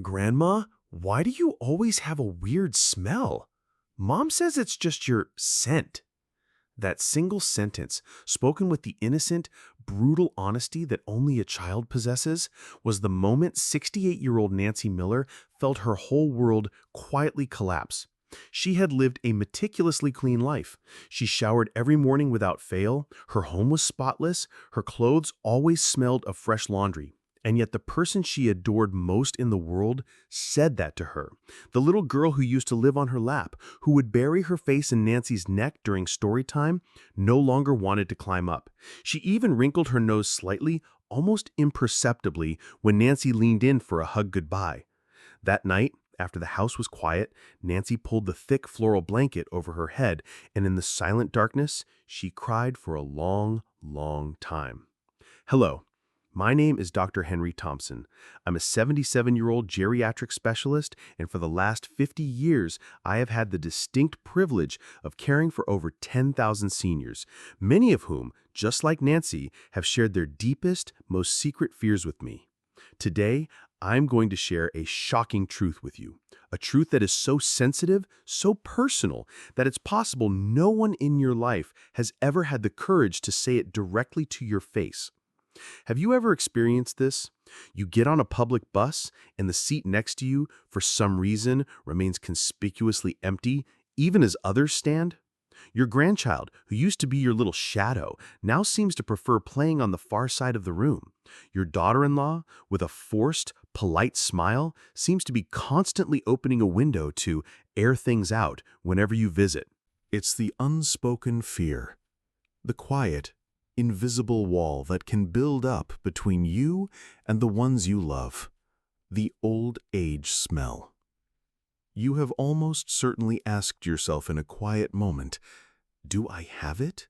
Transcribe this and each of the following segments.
Grandma, why do you always have a weird smell? Mom says it's just your scent. That single sentence, spoken with the innocent, brutal honesty that only a child possesses, was the moment 68-year-old Nancy Miller felt her whole world quietly collapse. She had lived a meticulously clean life. She showered every morning without fail, her home was spotless, her clothes always smelled of fresh laundry. And yet the person she adored most in the world said that to her. The little girl who used to live on her lap, who would bury her face in Nancy's neck during story time, no longer wanted to climb up. She even wrinkled her nose slightly, almost imperceptibly, when Nancy leaned in for a hug goodbye. That night, after the house was quiet, Nancy pulled the thick floral blanket over her head, and in the silent darkness, she cried for a long, long time. Hello. My name is Dr. Henry Thompson. I'm a 77-year-old geriatric specialist, and for the last 50 years, I have had the distinct privilege of caring for over 10,000 seniors, many of whom, just like Nancy, have shared their deepest, most secret fears with me. Today, I'm going to share a shocking truth with you, a truth that is so sensitive, so personal, that it's possible no one in your life has ever had the courage to say it directly to your face. Have you ever experienced this? You get on a public bus and the seat next to you, for some reason, remains conspicuously empty, even as others stand? Your grandchild, who used to be your little shadow, now seems to prefer playing on the far side of the room. Your daughter-in-law, with a forced, polite smile, seems to be constantly opening a window to air things out whenever you visit. It's the unspoken fear, the quiet, invisible wall that can build up between you and the ones you love, the old age smell. You have almost certainly asked yourself in a quiet moment, do I have it?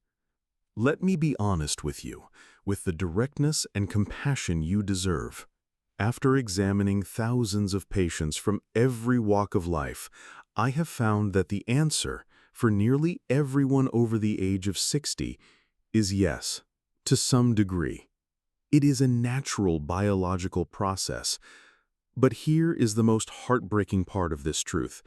Let me be honest with you, with the directness and compassion you deserve. After examining thousands of patients from every walk of life, I have found that the answer for nearly everyone over the age of 60 is yes, to some degree. It is a natural biological process. But here is the most heartbreaking part of this truth.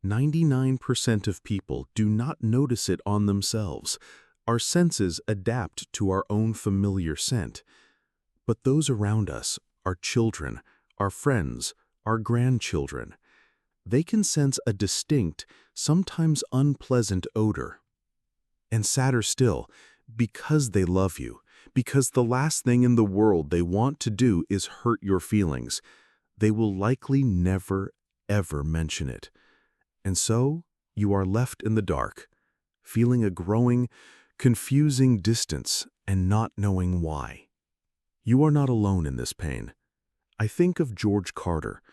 99% of people do not notice it on themselves. Our senses adapt to our own familiar scent. But those around us, our children, our friends, our grandchildren, they can sense a distinct, sometimes unpleasant odor. And sadder still, because they love you, because the last thing in the world they want to do is hurt your feelings, they will likely never, ever mention it. And so, you are left in the dark, feeling a growing, confusing distance and not knowing why. You are not alone in this pain. I think of George Carter,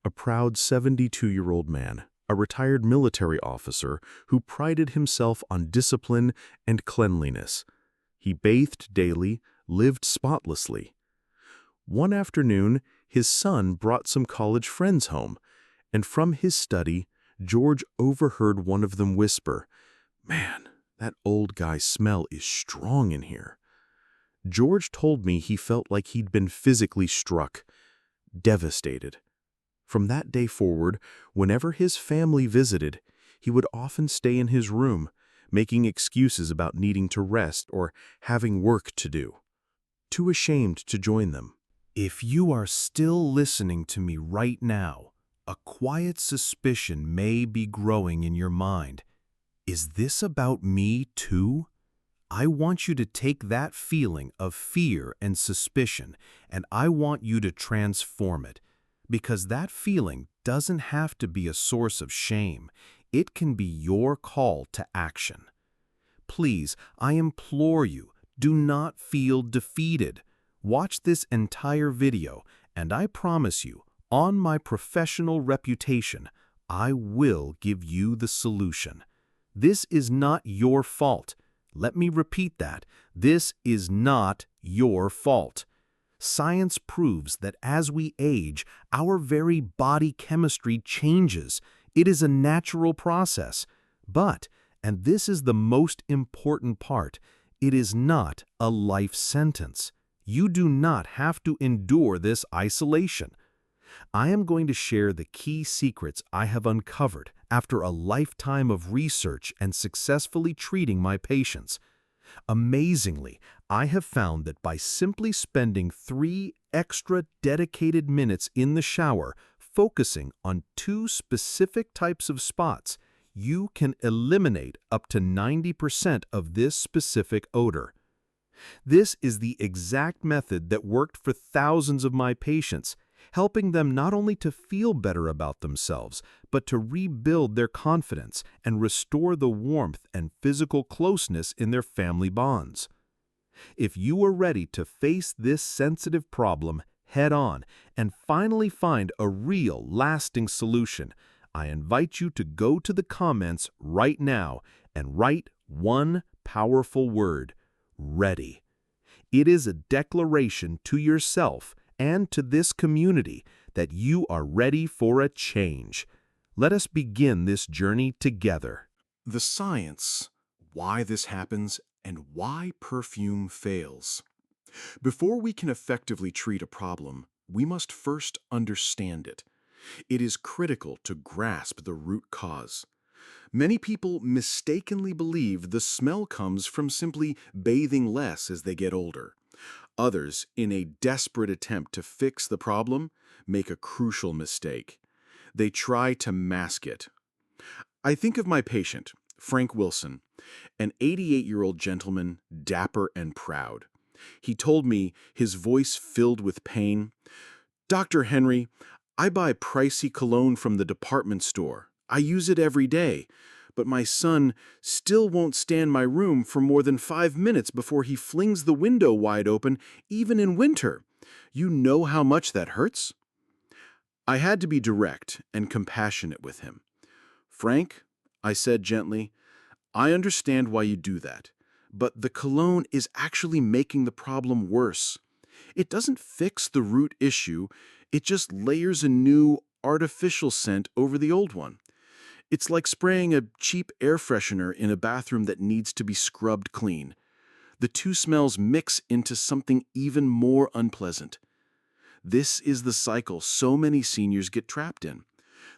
a proud 72-year-old man, a retired military officer who prided himself on discipline and cleanliness. He bathed daily, lived spotlessly. One afternoon, his son brought some college friends home, and from his study, George overheard one of them whisper, "Man, that old guy's smell is strong in here." George told me he felt like he'd been physically struck, devastated. From that day forward, whenever his family visited, he would often stay in his room, making excuses about needing to rest or having work to do. Too ashamed to join them. If you are still listening to me right now, a quiet suspicion may be growing in your mind. Is this about me too? I want you to take that feeling of fear and suspicion, and I want you to transform it. Because that feeling doesn't have to be a source of shame. It can be your call to action. Please, I implore you, do not feel defeated. Watch this entire video, and I promise you, on my professional reputation, I will give you the solution. This is not your fault. Let me repeat that. This is not your fault. Science proves that as we age, our very body chemistry changes. It is a natural process. But, and this is the most important part, it is not a life sentence. You do not have to endure this isolation. I am going to share the key secrets I have uncovered after a lifetime of research and successfully treating my patients. Amazingly, I have found that by simply spending 3 extra dedicated minutes in the shower focusing on 2 specific types of spots, you can eliminate up to 90% of this specific odor. This is the exact method that worked for thousands of my patients, helping them not only to feel better about themselves, but to rebuild their confidence and restore the warmth and physical closeness in their family bonds. If you are ready to face this sensitive problem head-on and finally find a real, lasting solution, I invite you to go to the comments right now and write one powerful word: ready. It is a declaration to yourself and to this community that you are ready for a change. Let us begin this journey together. The science, why this happens, and why perfume fails. Before we can effectively treat a problem, we must first understand it. It is critical to grasp the root cause. Many people mistakenly believe the smell comes from simply bathing less as they get older. Others, in a desperate attempt to fix the problem, make a crucial mistake. They try to mask it. I think of my patient, Frank Wilson, an 88-year-old gentleman, dapper and proud. He told me, his voice filled with pain, "Dr. Henry, I buy pricey cologne from the department store. I use it every day, but my son still won't stand my room for more than 5 minutes before he flings the window wide open, even in winter. You know how much that hurts?" I had to be direct and compassionate with him. "Frank," I said gently, "I understand why you do that, but the cologne is actually making the problem worse. It doesn't fix the root issue, it just layers a new, artificial scent over the old one. It's like spraying a cheap air freshener in a bathroom that needs to be scrubbed clean. The two smells mix into something even more unpleasant. This is the cycle so many seniors get trapped in.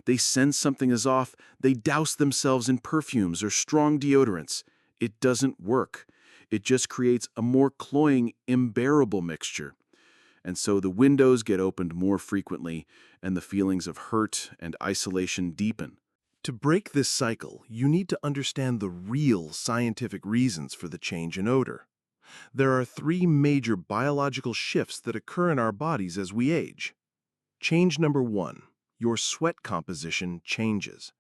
They sense something is off, they douse themselves in perfumes or strong deodorants. It doesn't work. It just creates a more cloying, unbearable mixture. And so the windows get opened more frequently, and the feelings of hurt and isolation deepen." To break this cycle, you need to understand the real scientific reasons for the change in odor. There are 3 major biological shifts that occur in our bodies as we age. Change number 1, your sweat composition changes.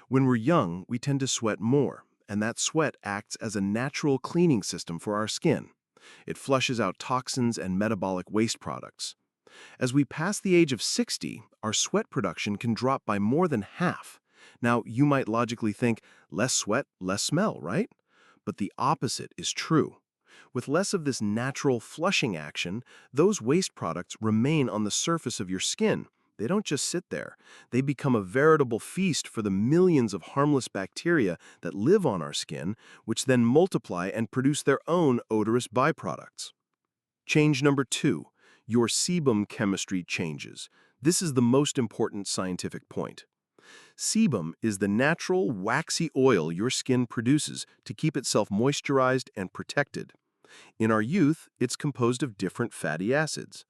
When we're young, we tend to sweat more, and that sweat acts as a natural cleaning system for our skin. It flushes out toxins and metabolic waste products. As we pass the age of 60, our sweat production can drop by more than half. Now, you might logically think, less sweat, less smell, right? But the opposite is true. With less of this natural flushing action, those waste products remain on the surface of your skin. They don't just sit there. They become a veritable feast for the millions of harmless bacteria that live on our skin, which then multiply and produce their own odorous byproducts. Change number 2, your sebum chemistry changes. This is the most important scientific point. Sebum is the natural, waxy oil your skin produces to keep itself moisturized and protected. In our youth, it's composed of different fatty acids.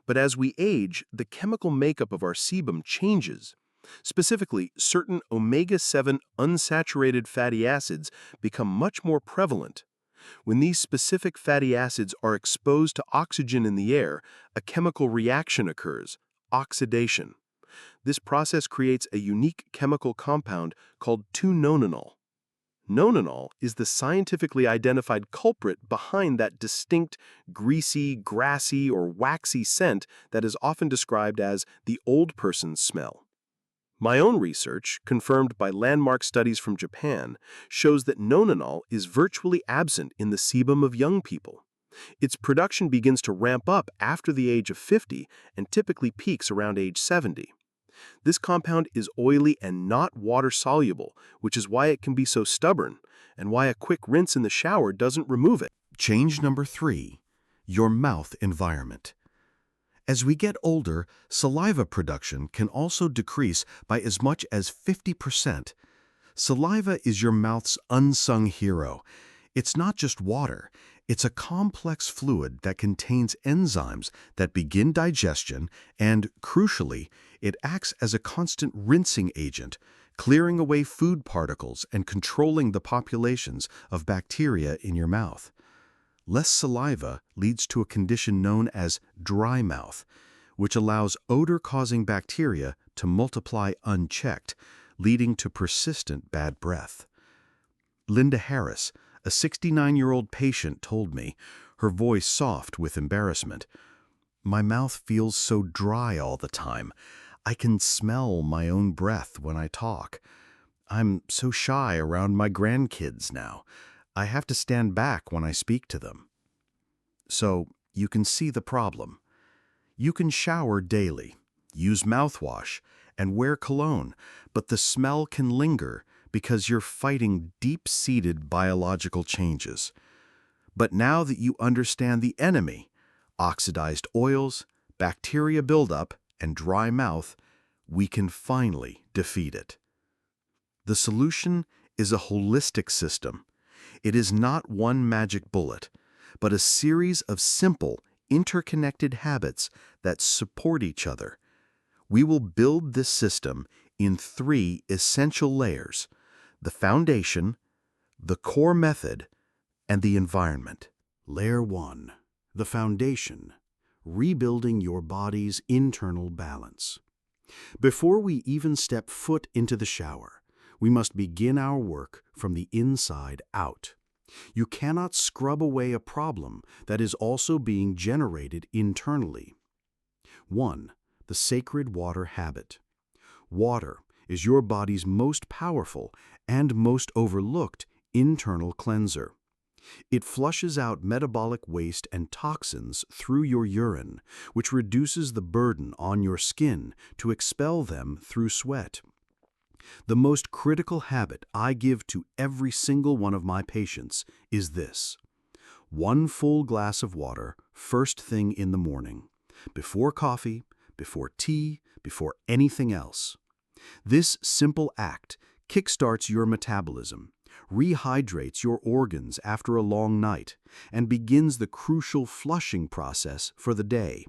But as we age, the chemical makeup of our sebum changes. Specifically, certain omega-7 unsaturated fatty acids become much more prevalent. When these specific fatty acids are exposed to oxygen in the air, a chemical reaction occurs: oxidation. This process creates a unique chemical compound called 2-nonenal. Nonenal is the scientifically identified culprit behind that distinct, greasy, grassy, or waxy scent that is often described as the old person's smell. My own research, confirmed by landmark studies from Japan, shows that nonenal is virtually absent in the sebum of young people. Its production begins to ramp up after the age of 50 and typically peaks around age 70. This compound is oily and not water-soluble, which is why it can be so stubborn, and why a quick rinse in the shower doesn't remove it. Change number 3, your mouth environment. As we get older, saliva production can also decrease by as much as 50%. Saliva is your mouth's unsung hero. It's not just water. It's a complex fluid that contains enzymes that begin digestion and, crucially, it acts as a constant rinsing agent, clearing away food particles and controlling the populations of bacteria in your mouth. Less saliva leads to a condition known as dry mouth, which allows odor-causing bacteria to multiply unchecked, leading to persistent bad breath. Linda Harris, a 69-year-old patient, told me, her voice soft with embarrassment, "My mouth feels so dry all the time. I can smell my own breath when I talk. I'm so shy around my grandkids now. I have to stand back when I speak to them." So, you can see the problem. You can shower daily, use mouthwash, and wear cologne, but the smell can linger because you're fighting deep-seated biological changes. But now that you understand the enemy, oxidized oils, bacteria buildup, and dry mouth, we can finally defeat it. The solution is a holistic system. It is not one magic bullet, but a series of simple, interconnected habits that support each other. We will build this system in 3 essential layers: the foundation, the core method, and the environment. Layer 1. The foundation. Rebuilding your body's internal balance. Before we even step foot into the shower, we must begin our work from the inside out. You cannot scrub away a problem that is also being generated internally. 1. The sacred water habit. Water is your body's most powerful and most overlooked internal cleanser. It flushes out metabolic waste and toxins through your urine, which reduces the burden on your skin to expel them through sweat. The most critical habit I give to every single one of my patients is this: 1 full glass of water first thing in the morning, before coffee, before tea, before anything else. This simple act kickstarts your metabolism, rehydrates your organs after a long night, and begins the crucial flushing process for the day.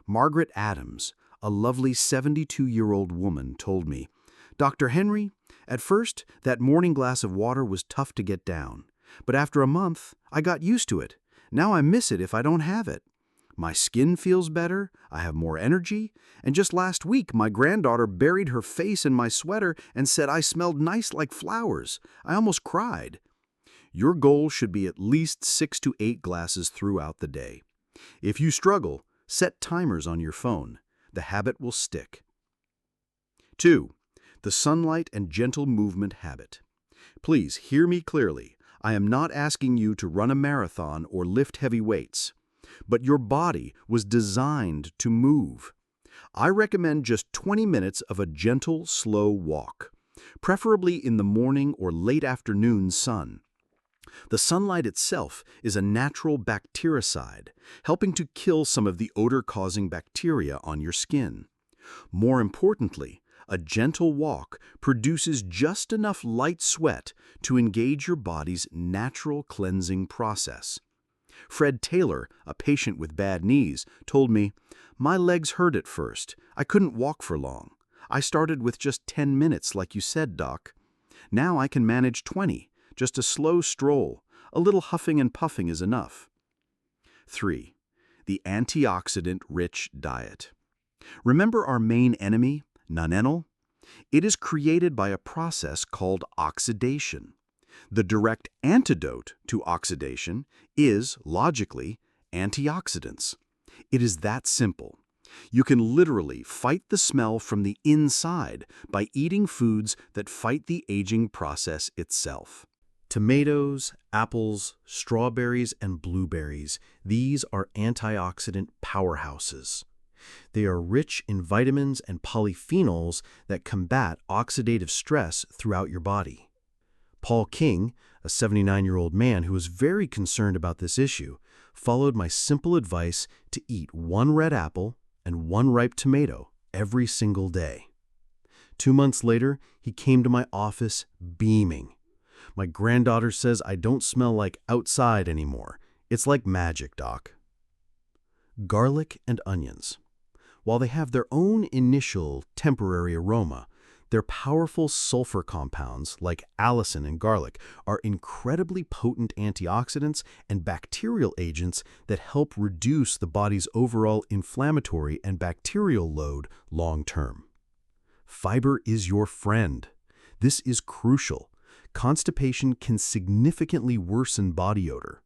Margaret Adams, a lovely 72-year-old woman, told me, "Dr. Henry, at first, that morning glass of water was tough to get down. But after a month, I got used to it. Now I miss it if I don't have it. My skin feels better, I have more energy, and just last week my granddaughter buried her face in my sweater and said I smelled nice like flowers. I almost cried." Your goal should be at least 6 to 8 glasses throughout the day. If you struggle, set timers on your phone. The habit will stick. 2. The sunlight and gentle movement habit. Please hear me clearly. I am not asking you to run a marathon or lift heavy weights. But your body was designed to move. I recommend just 20 minutes of a gentle, slow walk, preferably in the morning or late afternoon sun. The sunlight itself is a natural bactericide, helping to kill some of the odor-causing bacteria on your skin. More importantly, a gentle walk produces just enough light sweat to engage your body's natural cleansing process. Fred Taylor, a patient with bad knees, told me, "My legs hurt at first. I couldn't walk for long. I started with just 10 minutes, like you said, Doc. Now I can manage 20, just a slow stroll. A little huffing and puffing is enough." 3. The antioxidant-rich diet. Remember our main enemy, nonenal? It is created by a process called oxidation. The direct antidote to oxidation is, logically, antioxidants. It is that simple. You can literally fight the smell from the inside by eating foods that fight the aging process itself. Tomatoes, apples, strawberries, and blueberries, these are antioxidant powerhouses. They are rich in vitamins and polyphenols that combat oxidative stress throughout your body. Paul King, a 79-year-old man who was very concerned about this issue, followed my simple advice to eat 1 red apple and 1 ripe tomato every single day. 2 months later, he came to my office beaming. My granddaughter says I don't smell like outside anymore. It's like magic, Doc. Garlic and onions. While they have their own initial temporary aroma, their powerful sulfur compounds, like allicin in garlic, are incredibly potent antioxidants and bacterial agents that help reduce the body's overall inflammatory and bacterial load long term. Fiber is your friend. This is crucial. Constipation can significantly worsen body odor.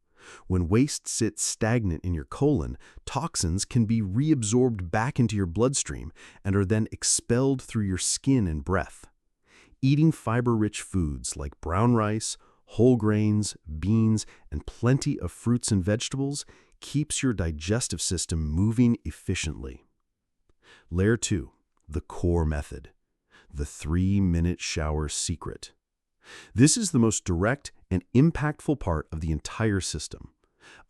When waste sits stagnant in your colon, toxins can be reabsorbed back into your bloodstream and are then expelled through your skin and breath. Eating fiber-rich foods like brown rice, whole grains, beans, and plenty of fruits and vegetables keeps your digestive system moving efficiently. Layer 2, the core method. The 3-minute shower secret. This is the most direct and impactful part of the entire system.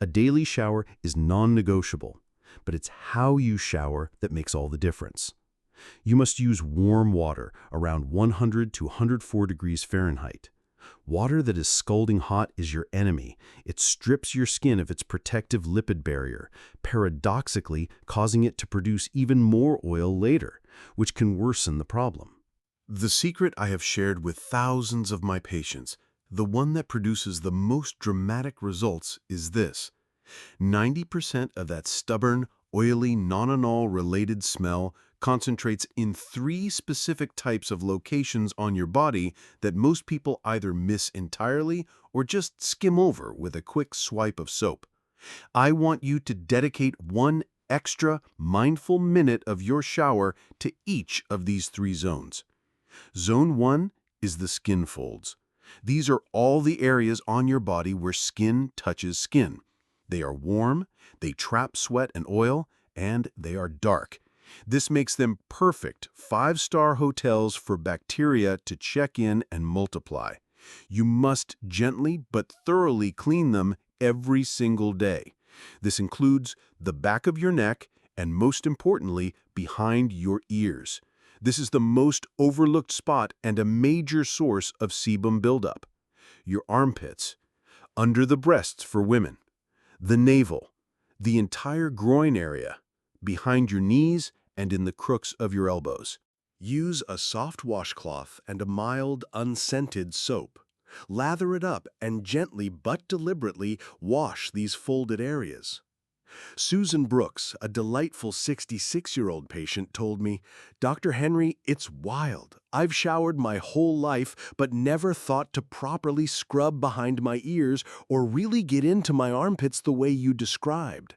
A daily shower is non-negotiable, but it's how you shower that makes all the difference. You must use warm water around 100 to 104 degrees Fahrenheit. Water that is scalding hot is your enemy. It strips your skin of its protective lipid barrier, paradoxically causing it to produce even more oil later, which can worsen the problem. The secret I have shared with thousands of my patients, the one that produces the most dramatic results, is this. 90% of that stubborn, oily, non-anol-related smell concentrates in 3 specific types of locations on your body that most people either miss entirely or just skim over with a quick swipe of soap. I want you to dedicate 1 extra mindful minute of your shower to each of these 3 zones. Zone 1 is the skin folds. These are all the areas on your body where skin touches skin. They are warm, they trap sweat and oil, and they are dark. This makes them perfect 5-star hotels for bacteria to check in and multiply. You must gently but thoroughly clean them every single day. This includes the back of your neck and, most importantly, behind your ears. This is the most overlooked spot and a major source of sebum buildup. Your armpits, under the breasts for women, the navel, the entire groin area, behind your knees and in the crooks of your elbows. Use a soft washcloth and a mild, unscented soap. Lather it up and gently but deliberately wash these folded areas. Susan Brooks, a delightful 66-year-old patient, told me, "Dr. Henry, it's wild. I've showered my whole life, but never thought to properly scrub behind my ears or really get into my armpits the way you described.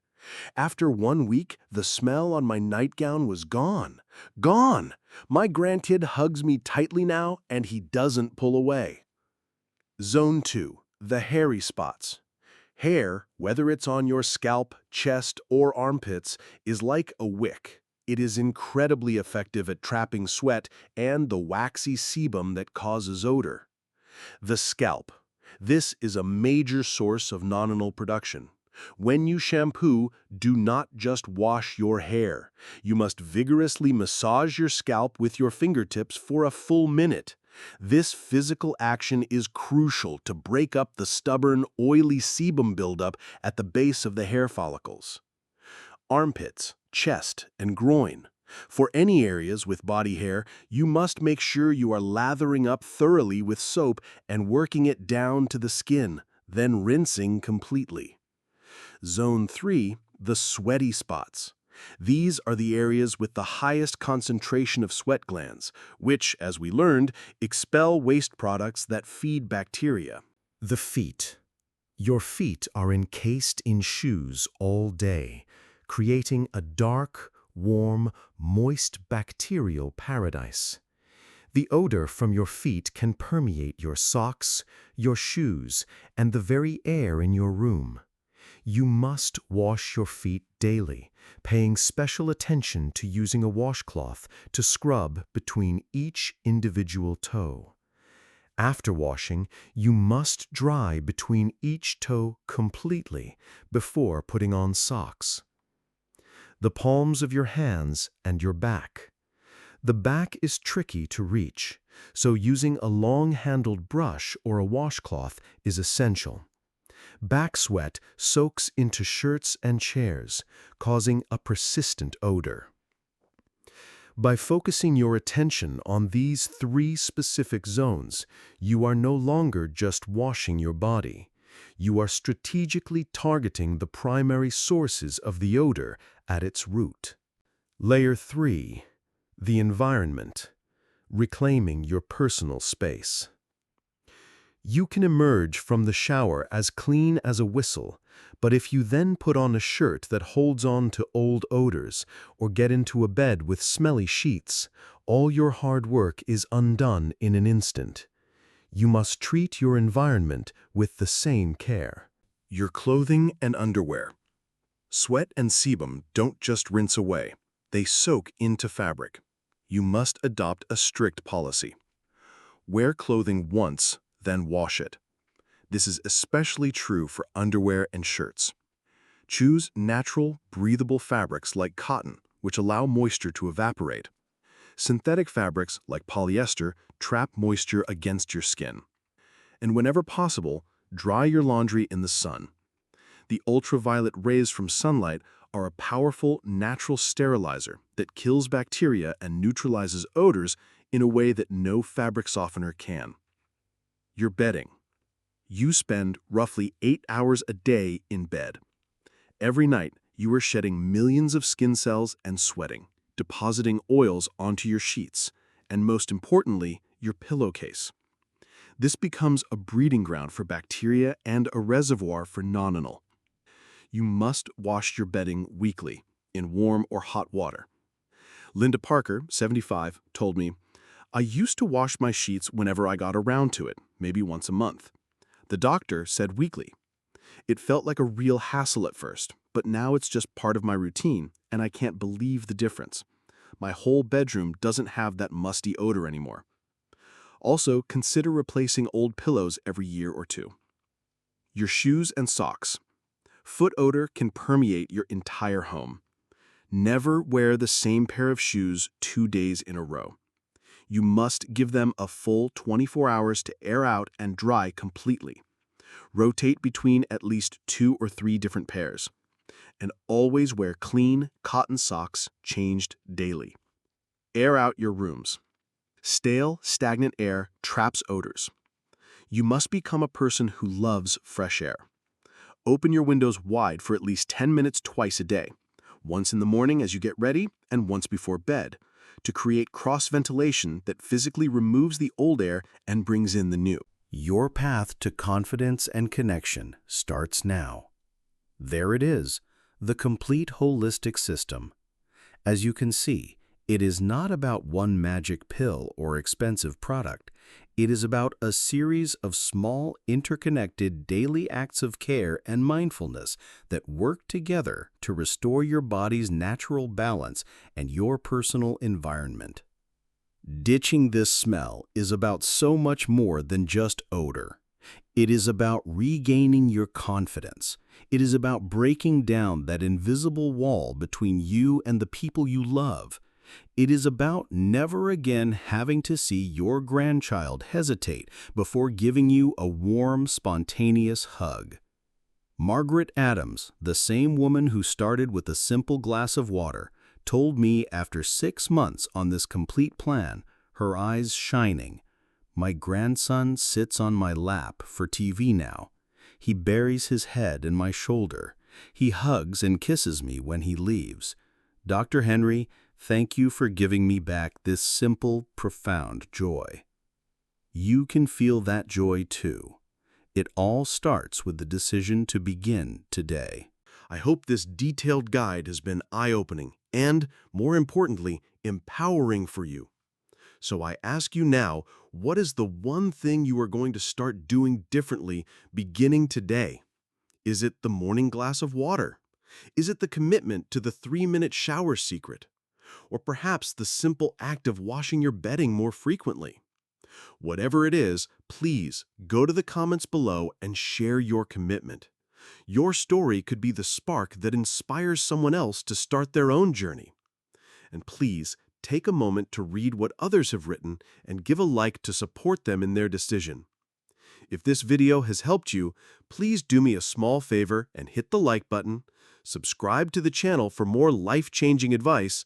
After 1 week, the smell on my nightgown was gone. Gone! My grandkid hugs me tightly now, and he doesn't pull away." Zone 2, the hairy spots. Hair, whether it's on your scalp, chest, or armpits, is like a wick. It is incredibly effective at trapping sweat and the waxy sebum that causes odor. The scalp. This is a major source of non-anol production. When you shampoo, do not just wash your hair. You must vigorously massage your scalp with your fingertips for a full minute. This physical action is crucial to break up the stubborn, oily sebum buildup at the base of the hair follicles. Armpits, chest, and groin. For any areas with body hair, you must make sure you are lathering up thoroughly with soap and working it down to the skin, then rinsing completely. Zone 3, the sweaty spots. These are the areas with the highest concentration of sweat glands, which, as we learned, expel waste products that feed bacteria. The feet. Your feet are encased in shoes all day, creating a dark, warm, moist bacterial paradise. The odor from your feet can permeate your socks, your shoes, and the very air in your room. You must wash your feet daily, paying special attention to using a washcloth to scrub between each individual toe. After washing, you must dry between each toe completely before putting on socks. The palms of your hands and your back. The back is tricky to reach, so using a long-handled brush or a washcloth is essential. Back sweat soaks into shirts and chairs, causing a persistent odor. By focusing your attention on these 3 specific zones, you are no longer just washing your body. You are strategically targeting the primary sources of the odor at its root. Layer 3. The environment. Reclaiming your personal space. You can emerge from the shower as clean as a whistle, but if you then put on a shirt that holds on to old odors or get into a bed with smelly sheets, all your hard work is undone in an instant. You must treat your environment with the same care. Your clothing and underwear. Sweat and sebum don't just rinse away. They soak into fabric. You must adopt a strict policy. Wear clothing once, then wash it. This is especially true for underwear and shirts. Choose natural, breathable fabrics like cotton, which allow moisture to evaporate. Synthetic fabrics like polyester trap moisture against your skin. And whenever possible, dry your laundry in the sun. The ultraviolet rays from sunlight are a powerful natural sterilizer that kills bacteria and neutralizes odors in a way that no fabric softener can. Your bedding. You spend roughly 8 hours a day in bed. Every night, you are shedding millions of skin cells and sweating, depositing oils onto your sheets, and most importantly, your pillowcase. This becomes a breeding ground for bacteria and a reservoir for nonanol. You must wash your bedding weekly, in warm or hot water. Linda Parker, 75, told me, "I used to wash my sheets whenever I got around to it, maybe once a month. The doctor said weekly. It felt like a real hassle at first, but now it's just part of my routine, and I can't believe the difference. My whole bedroom doesn't have that musty odor anymore." Also, consider replacing old pillows every year or 2. Your shoes and socks. Foot odor can permeate your entire home. Never wear the same pair of shoes 2 days in a row. You must give them a full 24 hours to air out and dry completely. Rotate between at least 2 or 3 different pairs. And always wear clean, cotton socks changed daily. Air out your rooms. Stale, stagnant air traps odors. You must become a person who loves fresh air. Open your windows wide for at least 10 minutes twice a day, once in the morning as you get ready and once before bed, to create cross-ventilation that physically removes the old air and brings in the new. Your path to confidence and connection starts now. There it is, the complete holistic system. As you can see, it is not about one magic pill or expensive product. It is about a series of small, interconnected daily acts of care and mindfulness that work together to restore your body's natural balance and your personal environment. Ditching this smell is about so much more than just odor. It is about regaining your confidence. It is about breaking down that invisible wall between you and the people you love. It is about never again having to see your grandchild hesitate before giving you a warm, spontaneous hug. Margaret Adams, the same woman who started with a simple glass of water, told me after 6 months on this complete plan, her eyes shining, "My grandson sits on my lap for TV now. He buries his head in my shoulder. He hugs and kisses me when he leaves. Dr. Henry, thank you for giving me back this simple, profound joy." You can feel that joy too. It all starts with the decision to begin today. I hope this detailed guide has been eye-opening and, more importantly, empowering for you. So I ask you now, what is the one thing you are going to start doing differently beginning today? Is it the morning glass of water? Is it the commitment to the 3-minute shower secret? Or perhaps the simple act of washing your bedding more frequently? Whatever it is, Please go to the comments below and share your commitment. Your story could be the spark that inspires someone else to start their own journey. And please take a moment to read what others have written and give a like to support them in their decision. If this video has helped you, please do me a small favor and hit the like button, subscribe to the channel for more life-changing advice,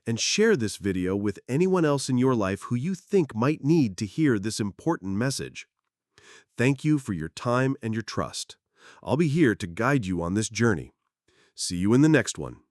and share this video with anyone else in your life who you think might need to hear this important message. Thank you for your time and your trust. I'll be here to guide you on this journey. See you in the next one.